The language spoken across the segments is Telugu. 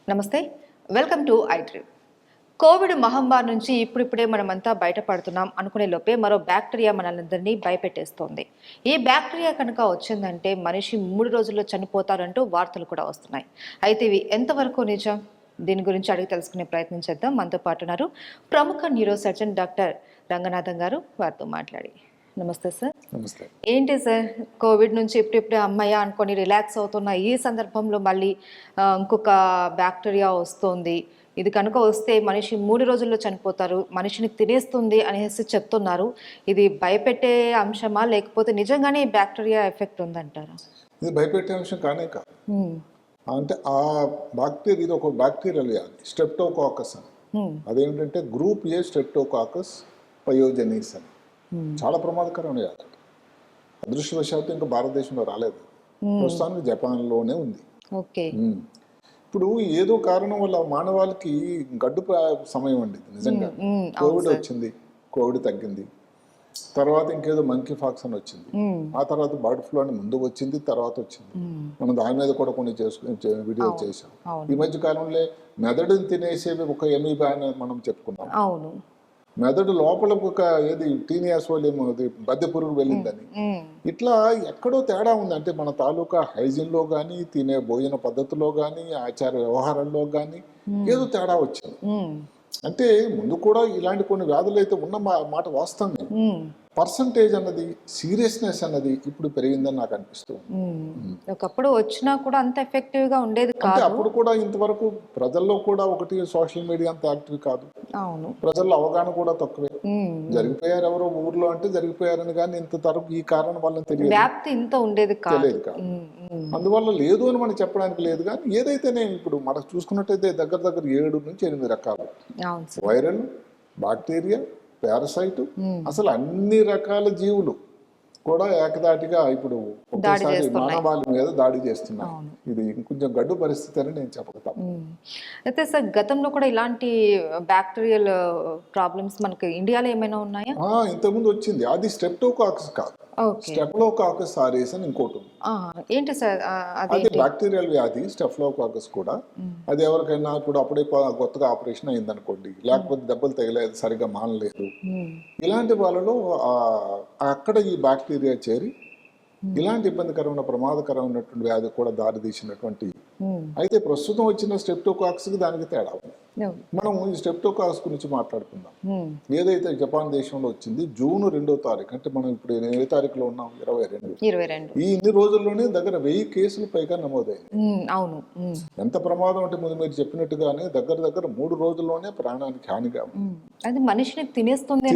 నమస్తే, వెల్కమ్ టు ఐడ్రీమ్. కోవిడ్ మహమ్మారి నుంచి ఇప్పుడిప్పుడే మనమంతా బయటపడుతున్నాం అనుకునే లోపే మరో బ్యాక్టీరియా మనలందరినీ భయపెట్టేస్తోంది. ఈ బ్యాక్టీరియా కనుక వచ్చిందంటే మనిషి 3 రోజుల్లో చనిపోతారంటూ వార్తలు కూడా వస్తున్నాయి. అయితే ఇవి ఎంతవరకు నిజం? దీని గురించి అడిగి తెలుసుకునే ప్రయత్నం చేద్దాం. మనతో పాటు ఉన్నారు ప్రముఖ న్యూరో సర్జన్ డాక్టర్ రంగనాథన్ గారు. వారితో మాట్లాడి. నమస్తే సార్. నమస్తే. ఏంటి సార్, కోవిడ్ నుంచి ఇప్పుడిప్పుడే అమ్మయ్య అనుకొని రిలాక్స్ అవుతున్న ఈ సందర్భంలో మళ్ళీ ఇంకొక బ్యాక్టీరియా వస్తుంది, ఇది కనుక వస్తే మనిషి 3 రోజుల్లో చనిపోతారు, మనిషిని తినేస్తుంది అనేసి చెప్తున్నారు. ఇది భయపెట్టే అంశమా, లేకపోతే నిజంగానే ఈ బ్యాక్టీరియా ఎఫెక్ట్ ఉందంటారా? ఇది భయపెట్టే అంశం కానే కాదు. అంటే ఆ బ్యాక్టీరియా, ఇది ఒక బ్యాక్టీరియల్ వ్యాధి, స్ట్రెప్టోకాకస్ అని. అదేంటంటే గ్రూప్ ఏ స్ట్రెప్టోకాకస్ పయోజెనిస్ అని. చాలా ప్రమాదకరమైన వ్యాధి. అదృష్టవశాత్తు ఇంకా భారతదేశంలో రాలేదు, ప్రస్తుతానికి జపాన్లోనే ఉంది. ఓకే. ఇప్పుడు ఏదో కారణం వల్ల మానవాళికి గడ్డు సమయం అండి నిజంగా. కోవిడ్ వచ్చింది, కోవిడ్ తగ్గింది, తర్వాత ఇంకేదో మంకీ ఫాక్స్ అని వచ్చింది, ఆ తర్వాత బర్డ్ ఫ్లూ అని ముందు వచ్చింది, తర్వాత వచ్చింది. మనం దాని మీద కూడా కొన్ని వీడియో చేసాం. ఈ మధ్య కాలంలో మెదడుని తినేసేవి ఒక ఎమీబా అని మనం చెప్పుకున్నాం. అవును, మెదడు లోపల ఒక ఏది టీనియాసోలియం అది బద్దె పురుగు వెళ్ళిందని. ఇట్లా ఎక్కడో తేడా ఉంది. అంటే మన తాలూకా హైజీన్లో కానీ, తినే భోజన పద్ధతిలో కానీ, ఆచార వ్యవహారంలో కానీ ఏదో తేడా వచ్చింది. అంటే ముందు కూడా ఇలాంటి కొన్ని వ్యాధులు అయితే ఉన్న మాట వాస్తవమే. పర్సంటేజ్ అన్నది, సీరియస్నెస్ అన్నది ఇప్పుడు పెరిగిందని నాకు అనిపిస్తుంది. ఒకప్పుడు వచ్చినా కూడా అంత ఎఫెక్టివ్ గా ఉండేది కాదు. అంటే అప్పుడు కూడా ఇంతవరకు ప్రజల్లో కూడా ఒకటి సోషల్ మీడియా అంత యాక్టివ్ కాదు. అవును, ప్రజల్లో అవగాహన కూడా తక్కువే. జరిగిపోయారు ఎవరో ఊర్లో అంటే జరిగిపోయారని, కానీ ఇంత తరకు ఈ కారణం వల్ల తెలియదు, వ్యాప్తి ఇంత ఉండేది తెలియదు కాదు. అందువల్ల లేదు అని మనం చెప్పడానికి లేదు. కానీ ఏదైతేనే ఇప్పుడు మనకు చూసుకున్నట్టయితే దగ్గర 7 నుంచి 8 రకాలు వైరల్, బ్యాక్టీరియా, పారాసైట్, అసలు అన్ని రకాల జీవులు కూడా ఏకదాటిగా ఇప్పుడు ఒకసారి మానవాళి మీద దాడి చేస్తున్నాయి. ఇది కొంచెం గడ్డు పరిస్థితి అని నేను చెప్పగలుగుతాను. అయితే సార్, గతంలో కూడా ఇలాంటి బ్యాక్టీరియల్ ప్రాబ్లమ్స్ మనకి ఇండియాలో ఏమైనా ఉన్నాయా? ఇంతకుముందు వచ్చింది, అది స్ట్రెప్టోకాకస్ కాదు, స్టెఫ్లోకాకస్ ఆరిస్ అని ఇంకోటి ఉంది. ఏంటి సార్ అది బ్యాక్టీరియల్ వ్యాధి, స్టెఫ్లోకాకస్ కూడా. అది ఎవరికైనా ఇప్పుడు అప్పుడే కొత్తగా ఆపరేషన్ అయింది అనుకోండి, లేకపోతే దెబ్బలు తగిలేదు, సరిగా మానలేదు, ఇలాంటి వాళ్ళలో అక్కడ ఈ బ్యాక్టీరియా చేరి ఇలాంటి ఇబ్బందికరమైన ప్రమాదకరమైనటువంటి వ్యాధి కూడా దారి తీసినటువంటి. అయితే ప్రస్తుతం వచ్చిన స్ట్రెప్టోకాకస్ కి దానికి తేడా ఉంది. మనం ఈ స్ట్రెప్టోకాకస్ గురించి మాట్లాడుకుందాం. ఏదైతే జపాన్ దేశంలో వచ్చింది జూన్ 2వ తారీఖు, అంటే మనం ఇప్పుడు ఏ తారీఖులో ఉన్నాం, 22. ఈ ఇన్ని రోజుల్లోనే దగ్గర 1000 కేసులు పైగా నమోదైంది. ఎంత ప్రమాదం అంటే ముందు మీరు చెప్పినట్టుగానే దగ్గర 3 రోజుల్లోనే ప్రాణానికి హానిగా అది మనిషిని తినేస్తుంది.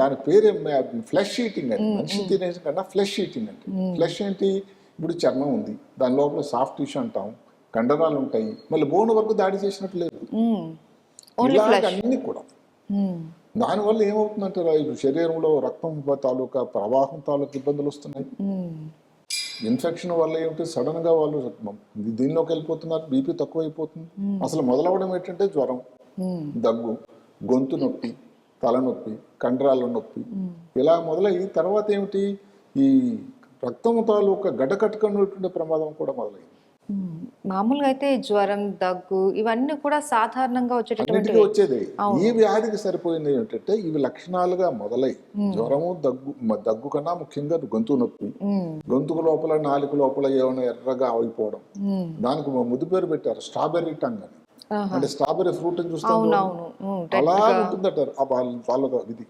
దాని పేరే ఫ్లెష్ ఈటింగ్ అని. మనిషి తినేసి కన్నా ఫ్లెష్ ఈటింగ్ అంటే. ఫ్లెష్ ఏంటి? ఇప్పుడు చర్మం ఉంది, దాని లోపల సాఫ్ట్ టిష్యూ అంటాం, కండరాలు ఉంటాయి, మళ్ళీ బోన్ వరకు దాడి చేసినట్టు లేదు. అన్ని కూడా దానివల్ల ఏమవుతుందంటే శరీరంలో రక్తం తాలూకా ప్రవాహం తాలూకా ఇబ్బందులు వస్తున్నాయి. ఇన్ఫెక్షన్ వల్ల ఏమిటి, సడన్ గా వాళ్ళు దీనిలోకి వెళ్ళిపోతున్నారు, బీపీ తక్కువ అయిపోతుంది. అసలు మొదలవడం ఏంటంటే జ్వరం, దగ్గు, గొంతు నొప్పి, తలనొప్పి, కండరాల నొప్పి, ఇలా మొదలయ్యి తర్వాత ఏమిటి, ఈ రక్తం తాలూకా గడ్డకట్టుకునేటువంటి ప్రమాదం కూడా మొదలైంది. మామూలుగా అయితే జ్వరం, దగ్గు ఇవన్నీ కూడా సాధారణంగా వచ్చేది. ఈ వ్యాధికి సరిపోయింది ఏంటంటే ఇవి లక్షణాలుగా మొదలై జ్వరము, దగ్గు కన్నా ముఖ్యంగా గొంతు నొప్పి, గొంతుకు లోపల నాలుక లోపల ఏమైనా ఎర్రగా అయిపోవడం, దానికి ముద్దు పేరు పెట్టారు స్ట్రాబెర్రీ టంగ్ అని. అంటే స్ట్రాబెర్రీ ఫ్రూట్ అని చూస్తాం, అలా ఉంటుందట వాళ్ళ ఇది.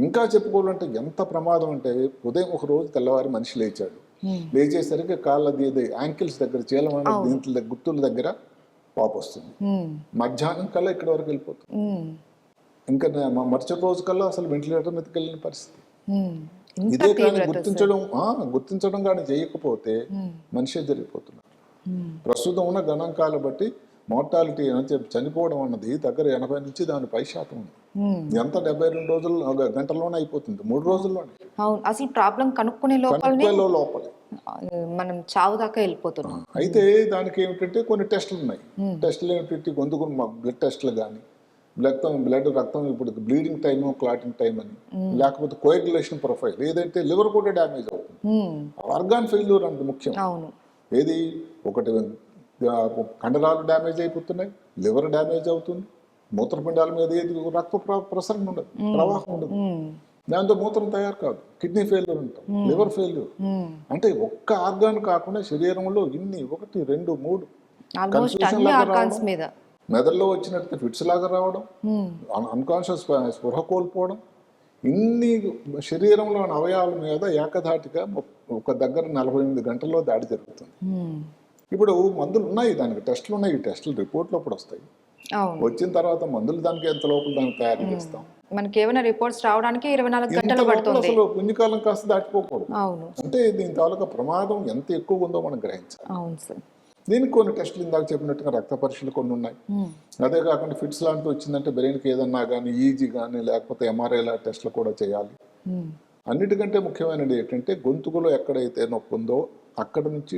ఇంకా చెప్పుకోవాలంటే ఎంత ప్రమాదం అంటే, ఉదయం ఒక రోజు తెల్లవారి మనిషి లేచాడు, లేచేసరికి కాళ్ళది యాంకిల్స్ దగ్గర, చీలమైన దీంట్లో గుర్తుల దగ్గర పాప వస్తుంది, మధ్యాహ్నం కల్లా ఇక్కడ వరకు వెళ్ళిపోతుంది. ఇంకా మరుసటి రోజు కల్లా అసలు వెంటిలేటర్ మీదకి వెళ్ళిన పరిస్థితి. ఇదే కానీ గుర్తించడం కానీ చేయకపోతే మనిషే జరిగిపోతున్నాడు. ప్రస్తుతం ఉన్న గణాంకాలు బట్టి మోర్టాలిటీ చనిపోవడం అన్నది దగ్గర 80 నుంచి దాని 10% ఉంది. ఎంత 72 రోజులు గంటల్లోనే అయిపోతుంది, 3 రోజుల్లోనే. అసలు ప్రాబ్లం కనుక్కునే లోపలే మనం చావు దాకా వెళ్ళిపోతున్నాం. అయితే దానికి ఏమిటంటే కొన్ని టెస్టులు ఉన్నాయి. టెస్టులు ఏమిటంటే గొంతుకు బ్లడ్ టెస్టులు కానీ, రక్తం ఇప్పుడు బ్లీడింగ్ టైమ్, క్లాటింగ్ టైం అని, లేకపోతే కోయాగ్యులేషన్ ప్రొఫైల్, ఏదైతే లివర్ కూడా డ్యామేజ్ అవుతుంది, ఆర్గాన్ ఫెయిల్యూర్ అంటే ముఖ్యం. ఏది ఒకటి కండరాలు డ్యామేజ్ అయిపోతున్నాయి, లివర్ డ్యామేజ్ అవుతుంది, మూత్రపిండాల మీద ఏది రక్త ప్రసరణ ఉండదు, ప్రవాహం ఉండదు, దాంతో మూత్రం తయారు కాదు, కిడ్నీ ఫెయిల్యూర్ ఉంటాం, లివర్ ఫెయిల్యూర్. అంటే ఒక్క ఆర్గాన్ కాకుండా శరీరంలో ఇన్ని 1, 2, 3 ఆల్మోస్ట్ అన్ని ఆర్గాన్స్ మీద మెదడులో వచ్చినట్టు ఫిట్స్ లాగా రావడం, అన్కాన్షియస్ స్పృహ కోల్పోవడం, ఇన్ని శరీరంలోని అవయవాల మీద ఏకధాటిగా ఒక దగ్గర 48 గంటల్లో దాడి జరుగుతుంది. ఇప్పుడు మందులు ఉన్నాయి, దానికి టెస్టులు ఉన్నాయి, ఈ టెస్టులు రిపోర్ట్లు అప్పుడు వస్తాయి. వచ్చిన తర్వాత మందులు దానికి ఎంత లోపల దాన్ని తయారు చేస్తాం, మనకి ఏమైనా రిపోర్ట్స్ రావడానికి 24 గంటలు పడుతుంది. అసలు పుణ్యకాలం కాస్త దాటిపోకూడదు. అంటే దీని తాలూకా ప్రమాదం ఎంత ఎక్కువ ఉందో మనం గ్రహించాలి. అవును సార్. దీనికి కొన్ని టెస్టులు ఇందాక చెప్పినట్టుగా రక్త పరీక్షలు కొన్ని ఉన్నాయి. అదే కాకుండా ఫిట్స్ లాంటివి వచ్చిందంటే బ్రెయిన్కి ఏదన్నా కానీ ఈజీ కానీ లేకపోతే ఎంఆర్ఐ లాంటి టెస్టులు కూడా చేయాలి. అన్నిటికంటే ముఖ్యమైనది ఏంటంటే గొంతుకులో ఎక్కడైతే నొప్పి ఉందో అక్కడ నుంచి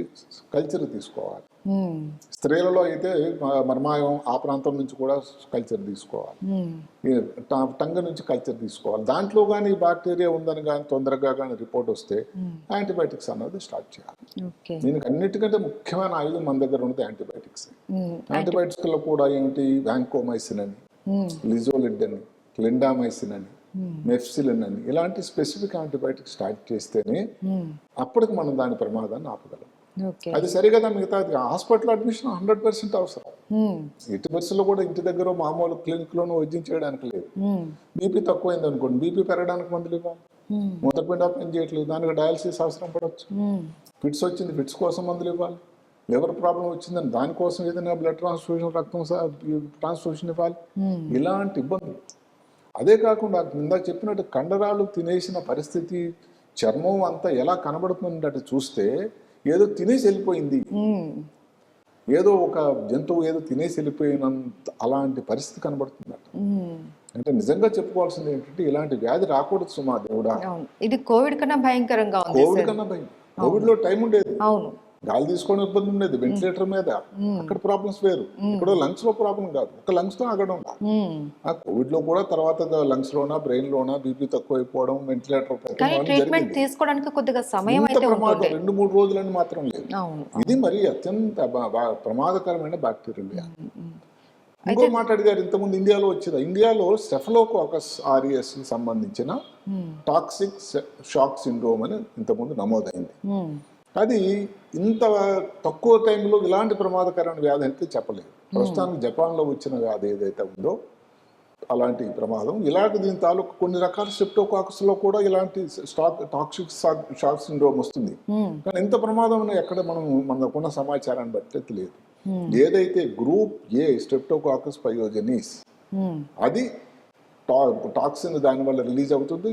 కల్చర్ తీసుకోవాలి. స్త్రీలలో అయితే మర్మాయం ఆ ప్రాంతం నుంచి కూడా కల్చర్ తీసుకోవాలి, టంగ్ నుంచి కల్చర్ తీసుకోవాలి. దాంట్లో కానీ బ్యాక్టీరియా ఉందని కానీ తొందరగా కానీ రిపోర్ట్ వస్తే యాంటీబయాటిక్స్ అన్నది స్టార్ట్ చేయాలి. దీనికి అన్నిటికంటే ముఖ్యమైన ఆయుధం మన దగ్గర ఉన్నది యాంటీబయాటిక్స్. యాంటీబయాటిక్స్ లో కూడా ఏమిటి, వ్యాంకోమైసిన్ అని, లిజోలిడ్ అని, క్లిండామైసిన్ అని, మెఫ్సిలిన్ అని ఇలాంటి స్పెసిఫిక్ యాంటీబయాటిక్స్ స్టార్ట్ చేస్తేనే అప్పటికి మనం దాని ప్రమాదాన్ని ఆపగలం. అది సరిగా మిగతా హాస్పిటల్ అడ్మిషన్ 100% అవసరం. ఎట్టి పరిస్థితుల్లో కూడా ఇంటి దగ్గర మామూలు క్లినిక్ లోనూ వైద్యం చేయడానికి లేదు. బీపీ తక్కువైంది అనుకోండి, బీపీ పెరగడానికి మందులు ఇవ్వాలి. మూత్రపిండాలు పని చేయట్లేదు, దానికి డయాలసిస్ అవసరం పడవచ్చు. ఫిట్స్ వచ్చింది, ఫిట్స్ కోసం మందులు ఇవ్వాలి. లివర్ ప్రాబ్లం వచ్చిందని దానికోసం ఏదైనా బ్లడ్ ట్రాన్స్ఫ్యూషన్, రక్తం ట్రాన్స్ఫ్యూషన్ ఇవ్వాలి. ఇలాంటి ఇబ్బందులు. అదే కాకుండా ఇందాక చెప్పినట్టు కండరాలు తినేసిన పరిస్థితి, చర్మం అంతా ఎలా కనబడుతుందంటే చూస్తే ఏదో తినేసి వెళ్ళిపోయింది, ఏదో ఒక జంతువు ఏదో తినేసి వెళ్ళిపోయినంత అలాంటి పరిస్థితి కనబడుతుందట. అంటే నిజంగా చెప్పుకోవాల్సింది ఏంటంటే ఇలాంటి వ్యాధి రాకూడదు సుమా దేవుడా. ఇది కోవిడ్ కన్నా భయంకరంగా ఉంది. కోవిడ్ కన్నా భయం. కోవిడ్ లో టైం ఉండేది, గాలి తీసుకోవడం ఇబ్బంది ఉండేది, వెంటిలేటర్ మీద, అక్కడ ప్రాబ్లమ్స్ వేరు. ఇక్కడ లంగ్స్ లో ప్రాబ్లం కాదు, ఒక లంగ్స్ లో ఆగడం. ఆ కోవిడ్ లో కూడా తర్వాత లంగ్స్ లోనా బ్రెయిన్ లోనా బీపీ తక్కువ అయిపోవడం, వెంటిలేటర్ తీసుకోవడానికి కొద్దిగా సమయం 2-3 రోజులని మాత్రం లేదు. ఇది మరి అత్యంత ప్రమాదకరమైన బ్యాక్టీరియా. ఇంకో మాట అడిగారు ఇంతకుముందు ఇండియాలో వచ్చేది. ఇండియాలో స్టెఫలోకోకస్ ఆరియస్ కి సంబంధించిన టాక్సిక్ షాక్ సిండ్రోమ్ అని ఇంతకుముందు నమోదైంది. అది ఇంత తక్కువ టైంలో ఇలాంటి ప్రమాదకరమైన వ్యాధి అయితే చెప్పలేదు. ప్రస్తుతానికి జపాన్లో వచ్చిన వ్యాధి ఏదైతే ఉందో అలాంటి ప్రమాదం. ఇలాంటి దీని తాలూకు కొన్ని రకాల స్ట్రెప్టోకాకస్లో కూడా ఇలాంటి టాక్సిక్ షాక్ సిండ్రోమ్ వస్తుంది. కానీ ఇంత ప్రమాదం ఎక్కడ మనకున్న సమాచారాన్ని బట్టి తెలియదు. ఏదైతే గ్రూప్ ఏ స్ట్రెప్టోకాకస్ పయోజెనిస్ అది టాక్సిన్ దానివల్ల రిలీజ్ అవుతుంది,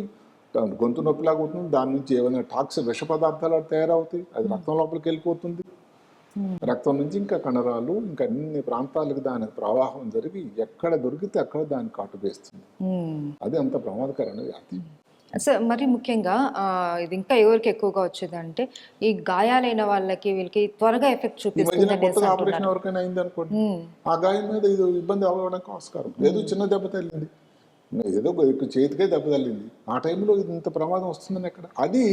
గొంతు నొప్పిలాగా అవుతుంది, దాని నుంచి ఏమైనా టాక్సిక్ విష పదార్థాలు తయారవుతాయి, అది రక్తం లోపలికి వెళ్ళిపోతుంది, రక్తం నుంచి ఇంకా కండరాలు ఇంకా అన్ని ప్రాంతాలకు దానికి ప్రవాహం జరిగి ఎక్కడ దొరికితే అక్కడ దాన్ని కాటు వేస్తుంది. అది అంత ప్రమాదకరమైన వ్యాధి. సార్ మరి ముఖ్యంగా ఇది ఇంకా ఎవరికి ఎక్కువగా వచ్చేదంటే ఈ గాయాలైన వాళ్ళకి వీళ్ళకి త్వరగా ఎఫెక్ట్ చూపిస్తుంది. కొత్తగా ఆపరేషన్ ఎవరికైనా అయింది అనుకోండి, ఆ గాయం మీద ఇది ఇబ్బంది అవ్వడానికి ఆస్కారం లేదు. చిన్న దెబ్బ తగిలింది, ఏదో చేతికే దెబ్బ తగిలింది, ఆ టైంలో ఇది ఇంత ప్రమాదం వస్తుందని ఎక్కడ, అది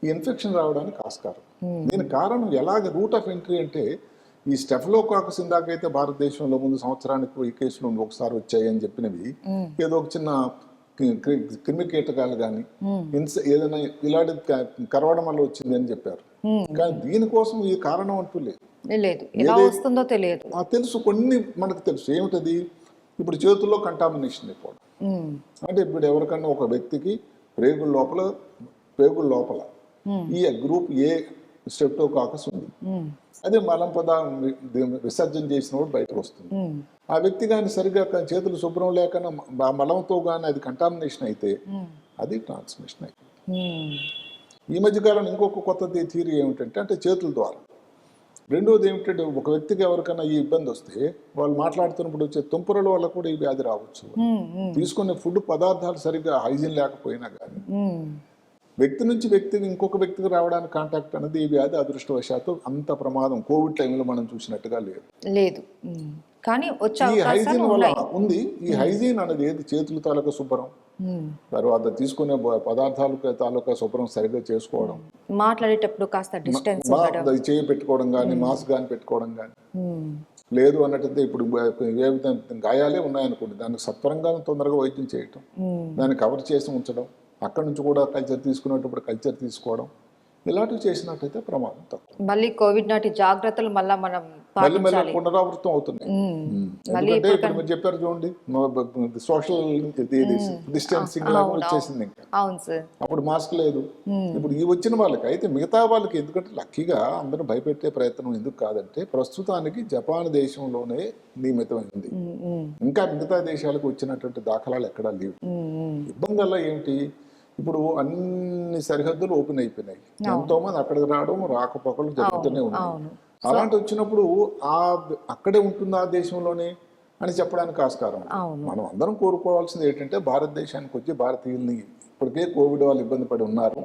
ఈ ఇన్ఫెక్షన్ రావడానికి ఆస్కారం. దీని కారణం ఎలాగ రూట్ ఆఫ్ ఎంట్రీ అంటే ఈ స్టెఫలోకాకస్ ఇందాకైతే భారతదేశంలో ముందు సంవత్సరానికి ఈ కేసులు ఒకసారి వచ్చాయి అని చెప్పినవి ఏదో ఒక చిన్న క్రిమి కీటకాలు కానీ ఏదైనా ఇలాంటి కరవడం వల్ల వచ్చింది అని చెప్పారు. కానీ దీనికోసం ఈ కారణం అంటూ లేదు, ఎలా వస్తుందో తెలియదు. తెలుసు, కొన్ని మనకు తెలుసు. ఏమిటది? ఇప్పుడు చేతుల్లో కంటామినేషన్ అయిపోవడం. అంటే ఇప్పుడు ఎవరికన్నా ఒక వ్యక్తికి ప్రేగుల లోపల ఈ గ్రూప్ ఏ స్ట్రెప్టోకాకస్ ఉంది, అదే మలం విసర్జన చేసినప్పుడు బయటకు వస్తుంది. ఆ వ్యక్తి కానీ సరిగ్గా చేతులు శుభ్రం లేకుండా మలంతో కానీ అది కంటామినేషన్ అయితే అది ట్రాన్స్మిషన్ అయిపోతుంది. ఈ మధ్యకాలం ఇంకొక కొత్త థియరీ ఏమిటంటే అంటే చేతుల ద్వారా. రెండోది ఏమిటంటే ఒక వ్యక్తికి ఎవరికైనా ఈ ఇబ్బంది వస్తే వాళ్ళు మాట్లాడుతున్నప్పుడు వచ్చే తుంపరల వల్ల కూడా ఈ వ్యాధి రావచ్చు. తీసుకునే ఫుడ్ పదార్థాలు సరిగ్గా హైజీన్ లేకపోయినా కానీ వ్యక్తి నుంచి వ్యక్తికి ఇంకొక వ్యక్తికి రావడానికి కాంటాక్ట్ అనేది ఈ వ్యాధి అదృష్టవశాత్తు అంత ప్రమాదం కోవిడ్ టైంలో మనం చూసినట్టుగా లేదు. కానీ ఈ హైజీన్ వల్ల ఉంది. ఈ హైజీన్ అనేది ఏది చేతుల తాలూకా శుభ్రం, తర్వాత తీసుకునే పదార్థాలు తాలూకా శుభ్రం సరిగ్గా చేసుకోవడం, మాట్లాడేటప్పుడు కాస్త డిస్టెన్స్ చేయి పెట్టుకోవడం కానీ మాస్క్ కానీ పెట్టుకోవడం కానీ, లేదు అన్నట్టయితే ఇప్పుడు ఏ విధంగా గాయాలే ఉన్నాయనుకోండి దానికి సత్వరంగా తొందరగా వైద్యం చేయటం, దాన్ని కవర్ చేసి ఉంచడం, అక్కడి నుంచి కూడా కల్చర్ తీసుకునేటప్పుడు కల్చర్ తీసుకోవడం, ఇలాంటివి చేసినట్టయితే ప్రమాదం తక్కువ. మళ్ళీ కోవిడ్ నాటి జాగ్రత్తలు మళ్ళీ మనం మళ్ళీ పునరావృతం అవుతున్నాయి. ఎందుకంటే ఇప్పుడు మీరు చెప్పారు చూడండి, సోషల్ డిస్టెన్సింగ్ లాగా వచ్చేసింది. ఇంకా అవును సార్, అప్పుడు మాస్క్ లేదు. ఇప్పుడు ఈ వచ్చిన వాళ్ళకి అయితే మిగతా వాళ్ళకి ఎందుకంటే లక్కీగా అందరూ భయపెట్టే ప్రయత్నం ఎందుకు కాదంటే ప్రస్తుతానికి జపాన్ దేశంలోనే నియమితమైంది. ఇంకా మిగతా దేశాలకు వచ్చినటువంటి దాఖలాలు ఎక్కడా లేవు. ఇబ్బంది వల్ల ఏమిటి, ఇప్పుడు అన్ని సరిహద్దులు ఓపెన్ అయిపోయినాయి, ఎంతో మంది అక్కడికి రావడం రాకపోకలు జరుగుతూనే ఉన్నాయి. అలాంటి వచ్చినప్పుడు అక్కడే ఉంటుంది ఆ దేశంలోనే అని చెప్పడానికి ఆస్కారం. మనం అందరం కోరుకోవాల్సింది ఏంటంటే భారతదేశానికి వచ్చి భారతీయుల్ని ఇప్పటికే కోవిడ్ వాళ్ళు ఇబ్బంది పడి ఉన్నారు,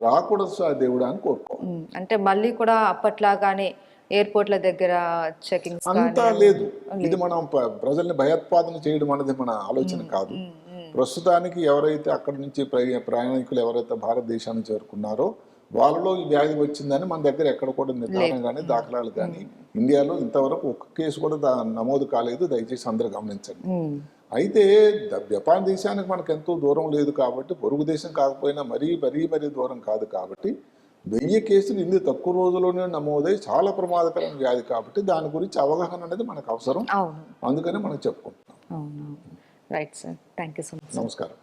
రాకూడదు ఆ దేవుడా అని కోరుకోవాలి. అంటే మళ్ళీ కూడా అప్పట్లాగానే ఎయిర్పోర్ట్ల దగ్గర చెకింగ్ అంతా లేదు. ఇది మనం ప్రజల్ని భయోత్పాదన చేయడం అనేది మన ఆలోచన కాదు. ప్రస్తుతానికి ఎవరైతే అక్కడి నుంచి ప్రయాణికులు ఎవరైతే భారతదేశాన్ని చేరుకున్నారో వాళ్ళలో ఈ వ్యాధి వచ్చిందని మన దగ్గర ఎక్కడ కూడా నిర్ధారణ కానీ దాఖలాలు కానీ ఇండియాలో ఇంతవరకు ఒక్క కేసు కూడా నమోదు కాలేదు. దయచేసి అందరూ గమనించండి. అయితే జపాన్ దేశానికి మనకు ఎంతో దూరం లేదు కాబట్టి, పొరుగు దేశం కాకపోయినా మరీ దూరం కాదు కాబట్టి 1000 కేసులు ఇన్ని తక్కువ రోజుల్లోనే నమోదై చాలా ప్రమాదకరమైన వ్యాధి కాబట్టి దాని గురించి అవగాహన అనేది మనకు అవసరం. అందుకని మనం చెప్పుకుంటున్నాం. Right sir, thank you so much. నమస్కారం.